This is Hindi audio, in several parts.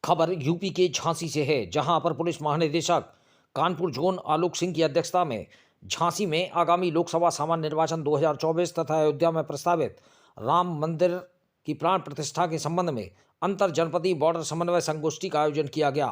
खबर यूपी के झांसी से है, जहां अपर पुलिस महानिदेशक कानपुर जोन आलोक सिंह की अध्यक्षता में झांसी में आगामी लोकसभा सामान्य निर्वाचन 2024 तथा अयोध्या में प्रस्तावित राम मंदिर की प्राण प्रतिष्ठा के संबंध में अंतर जनपदीय बॉर्डर समन्वय संगोष्ठी का आयोजन किया गया।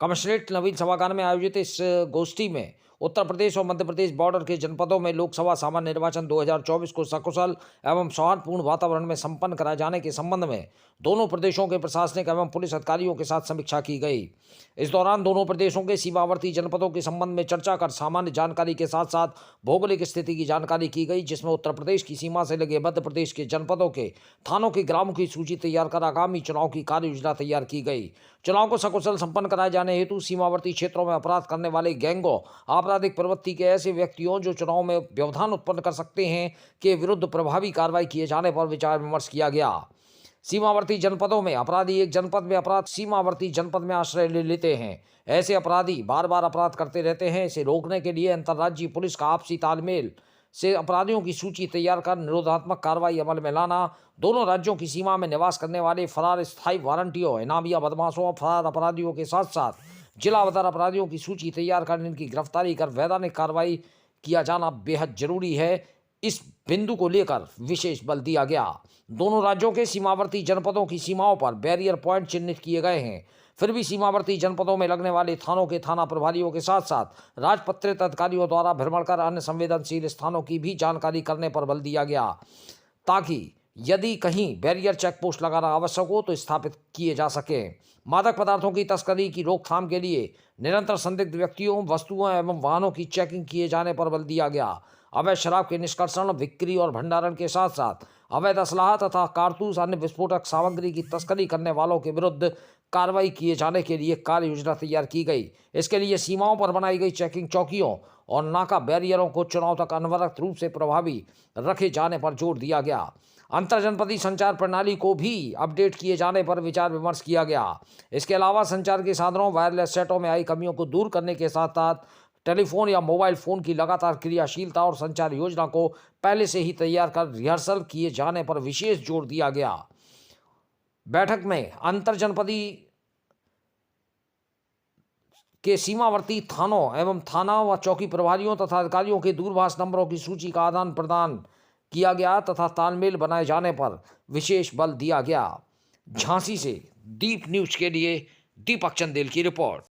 कमिश्नरेट नवीन सभागार में आयोजित इस गोष्ठी में उत्तर प्रदेश और मध्य प्रदेश बॉर्डर के जनपदों में लोकसभा सामान्य निर्वाचन 2024 को सकुशल एवं सौहार्दपूर्ण वातावरण में संपन्न कराए जाने के संबंध में दोनों प्रदेशों के प्रशासनिक एवं पुलिस अधिकारियों के साथ समीक्षा की गई। इस दौरान दोनों प्रदेशों के सीमावर्ती जनपदों के संबंध में चर्चा कर सामान्य जानकारी के साथ साथ भौगोलिक स्थिति की जानकारी की गई, जिसमें उत्तर प्रदेश की सीमा से लगे मध्य प्रदेश के जनपदों के थानों के ग्रामों की सूची तैयार कर आगामी चुनाव की कार्य योजना तैयार की गई। चुनाव को सकुशल संपन्न कराए जाने हेतु सीमावर्ती क्षेत्रों में अपराध करने वाले गैंगों, आपराधिक प्रवृत्ति के ऐसे व्यक्तियों जो चुनाव में व्यवधान उत्पन्न कर सकते हैं के विरुद्ध प्रभावी कार्रवाई किए जाने पर विचार विमर्श किया गया। सीमावर्ती जनपदों में अपराधी एक जनपद में अपराध सीमावर्ती जनपद में आश्रय ले लेते हैं। ऐसे अपराधी बार बार अपराध करते रहते हैं। इसे रोकने के लिए अंतर्राज्यीय पुलिस का आपसी तालमेल से अपराधियों की सूची तैयार कर निरोधात्मक कार्रवाई अमल में लाना, दोनों राज्यों की सीमा में निवास करने वाले फरार स्थायी वारंटियों, इनामिया बदमाशों, फरार अपराधियों के साथ साथ जिलावार अपराधियों की सूची तैयार कर इनकी गिरफ्तारी कर वैधानिक कार्रवाई किया जाना बेहद जरूरी है। इस बिंदु को लेकर विशेष बल दिया गया। दोनों राज्यों के सीमावर्ती जनपदों की सीमाओं पर बैरियर पॉइंट चिन्हित किए गए हैं। फिर भी सीमावर्ती जनपदों में लगने वाले थानों के थाना प्रभारियों के साथ साथ राजपत्रित अधिकारियों द्वारा भ्रमण कर अन्य संवेदनशील स्थानों की भी जानकारी करने पर बल दिया गया, ताकि यदि कहीं बैरियर चेक पोस्ट लगाना आवश्यक हो तो स्थापित किए जा सके। मादक पदार्थों की तस्करी की रोकथाम के लिए निरंतर संदिग्ध व्यक्तियों, वस्तुओं एवं वाहनों की चेकिंग किए जाने पर बल दिया गया। अवैध शराब के निष्कर्षण, बिक्री और भंडारण के साथ साथ अवैध असलाह तथा कारतूस, अन्य विस्फोटक सामग्री की तस्करी करने वालों के विरुद्ध कार्रवाई किए जाने के लिए कार्य योजना तैयार की गई। इसके लिए सीमाओं पर बनाई गई चेकिंग चौकियों और नाका बैरियरों को चुनाव तक अनवरत रूप से प्रभावी रखे जाने पर जोर दिया गया। अंतर जनपदीय संचार प्रणाली को भी अपडेट किए जाने पर विचार विमर्श किया गया। इसके अलावा संचार के साधनों, वायरलेस सेटों में आई कमियों को दूर करने के साथ साथ टेलीफोन या मोबाइल फोन की लगातार क्रियाशीलता और संचार योजना को पहले से ही तैयार कर रिहर्सल किए जाने पर विशेष जोर दिया गया। बैठक में अंतर जनपदीय के सीमावर्ती थानों एवं थाना व चौकी प्रभारियों तथा अधिकारियों के दूरभाष नंबरों की सूची का आदान प्रदान किया गया तथा तालमेल बनाए जाने पर विशेष बल दिया गया। झांसी से दीप न्यूज के लिए दीपक चंदेल की रिपोर्ट।